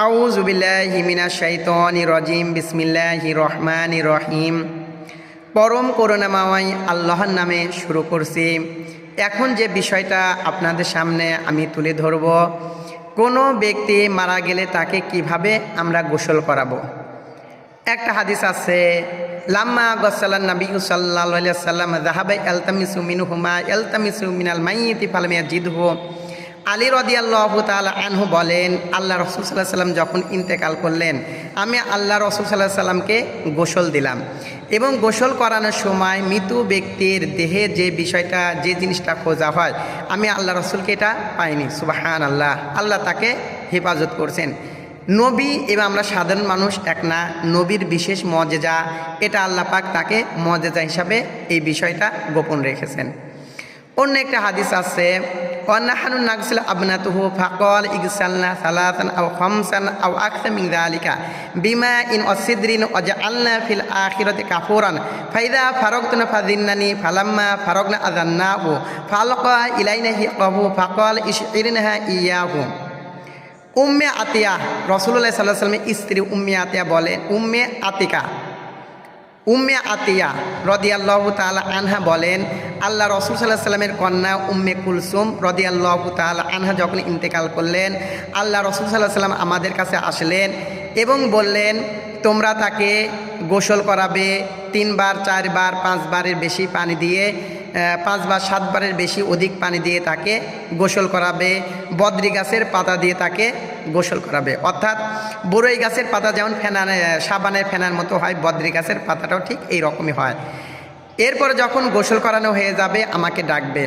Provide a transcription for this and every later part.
আউযু বিল্লাহি মিনাশ শাইতানির রাজিম। বিসমিল্লাহির রহমানির রহিম। পরম করুণাময় আল্লাহর নামে শুরু করছি। এখন যে বিষয়টা আপনাদের সামনে আমি তুলে ধরব, কোনো ব্যক্তি মারা গেলে তাকে কিভাবে আমরা গোসল করাবো। একটা হাদিস আছে, লাম্মা গসালান নবী সাল্লাল্লাহু আলাইহি ওয়াসাল্লাম যাহাবা ইলতামিসু মিনহুমা ইলতামিসু মিনাল মাইয়িতি ফালাম ইয়াজিদহু। আলী রাদিয়াল্লাহু তাআলা আনহু বলেন, আল্লাহ রাসূল সাল্লাল্লাহু আলাইহি ওয়াসাল্লাম যখন ইন্তেকাল করলেন, আমি আল্লাহ রাসূল সাল্লাল্লাহু আলাইহি ওয়াসাল্লামকে গোসল দিলাম এবং গোসল করানোর সময় মৃত ব্যক্তির দেহে যে বিষয়টা, যে জিনিসটা খোঁজা হয়, আমি আল্লাহ রাসূলকে এটা পাইনি। সুবহানাল্লাহ, আল্লাহ তাকে হেফাজত করছেন। নবী এবং আমরা সাধারণ মানুষ এক না, নবীর বিশেষ মজেজা, এটা আল্লাহ পাক তাকে মজেজা হিসাবে এই বিষয়টা গোপন রেখেছেন। অন্য একটা হাদিস আছে, ওয়ানাহানু নাগসিল আবনাতুহু ফাকাল ইগসালনা সালাতান আও খামসান আও আকসার মিন যালিকা বিমা ইন ওয়াসিদরিন ওয়াজআলনা ফিল আখিরাতি কাফুরান ফাইদা ফারাগতুনা ফাদিন্নানি ফালাম্মা ফারাগনা আযান্নাহু ফালকা ইলাইনা হিকাহু ফাকাল ইশইরনাহা ইয়াহু। উম্মে আতিয়া, রাসূলুল্লাহ সাল্লাল্লাহু আলাইহি ওয়াসাল্লামের স্ত্রী উম্মে আতিয়া বলেন, উম্মে আতিয়া রাদিয়াল্লাহু তাআলা আনহা বলেন, আল্লাহ রাসূল সাল্লাল্লাহু আলাইহি ওয়াসাল্লামের কন্যা উম্মে কুলসুম রাদিয়াল্লাহু তাআলা আনহা যখন ইন্তেকাল করলেন, আল্লাহ রাসূল সাল্লাল্লাহু আলাইহি ওয়াসাল্লাম আমাদের কাছে আসলেন এবং বললেন, তোমরা তাকে গোসল করাবে 3 বার 4 বার 5 বারের বেশি পানি দিয়ে, 5 বার 7 বারের বেশি অধিক পানি দিয়ে তাকে গোসল করাবে। বদ্রি গাছের পাতা দিয়ে তাকে গোসল করাবে, অর্থাৎ বরই গাছের পাতা যেমন সাবানের ফেনার মতো হয়, বদ্রি গাছের পাতাটাও ঠিক এই রকমই হয়। এরপরে যখন গোসল করানো হয়ে যাবে আমাকে ডাকবে।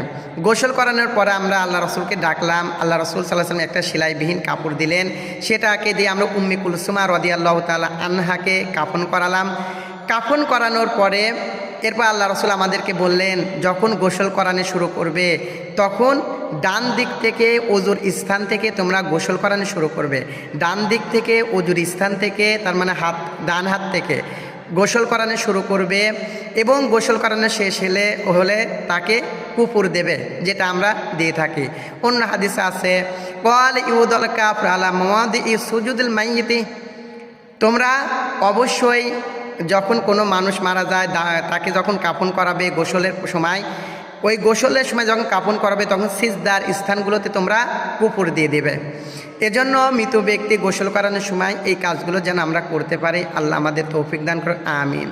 গোসল করানোর পরে আমরা আল্লাহ রসুলকে ডাকলাম। আল্লাহ রসুল সাল্লাল্লাহু আলাইহি ওয়াসাল্লাম একটা সেলাইবিহীন কাপড় দিলেন, সেটাকে দিয়ে আমরা উম্মে কুলসুমা রাদিয়াল্লাহু তাআলা আনহাকে কাফন করালাম। কাফন করানোর পরে এরপর আল্লাহ রসুল আমাদেরকে বললেন, যখন গোসল করানো শুরু করবে তখন ডান দিক থেকে অজুর স্থান থেকে তোমরা গোসল করানো শুরু করবে। ডান দিক থেকে অজুর স্থান থেকে, তার মানে ডান হাত থেকে গোসল করানো শুরু করবে এবং গোসল করানো শেষ হলে তাকে কুপুর দেবে, যেটা আমরা দিয়ে থাকি। অন্য হাদিসে আছে, ক্বাল ইউদুল কাফর আলা মাওয়াদিই সুজুদিল মাইয়িতি। তোমরা অবশ্যই যখন কোনো মানুষ মারা যায় তাকে যখন কাফন করাবে গোসলের সময়, ওই গোসলের সময় যখন কাফন করাবে তখন সিজদার স্থানগুলোতে তোমরা কুপুর দিয়ে দেবে। এজন্য মৃত ব্যক্তি গোসল করানোর সময় এই কাজগুলো যেন আমরা করতে পারি। আল্লাহ আমাদের তৌফিক দান করে, আমিন।